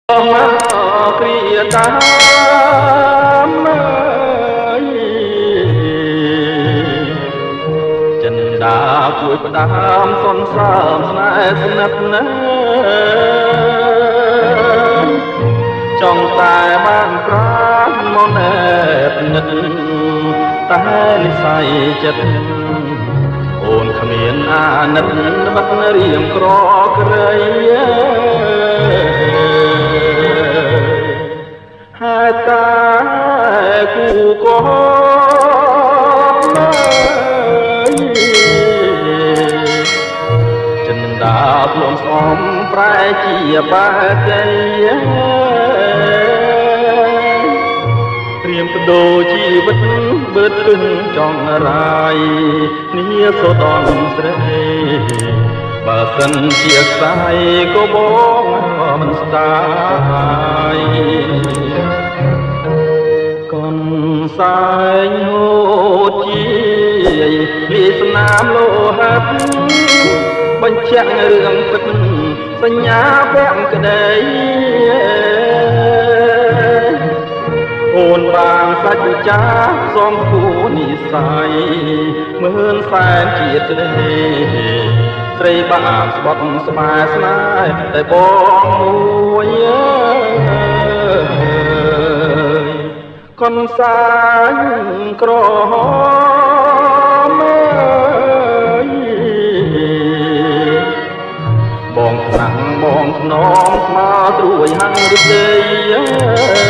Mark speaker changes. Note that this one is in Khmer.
Speaker 1: គ្រាតាមចិនដាជួយផ្ដាំសន្សើមស្នេហ៍ស្និទ្ធណាចង់តែបានប្រាណមកណែបនិតតែនិស័យចិត្តអូនគ្មានអាណិតបាត់រៀងក្រក្រៃហើយតែគូក៏ចិនដាភ្លុំស្អំប្រែជាបាជ័យត្រៀមបដូរជីវិតបឺតគឹងចង់រាយនេះសូដនស្រីបើសិនជាខ្សែក៏បងមិនស្ដាយកូនសែងហូតជាលីស្នាមលោហិតបញ្ជាក់រឿងពិតសញ្ញាពាក់ក្តីអូនបានសាច់ចាសំគូនិស័យមើលសែនជាតិក្តីស្រីបានស្បត់ស្បែស្នេហ៍តែបងមួយកូនសាញក្រហមបងខ្លាំងបងខ្នងស្មាត្រួយហាំងរទេ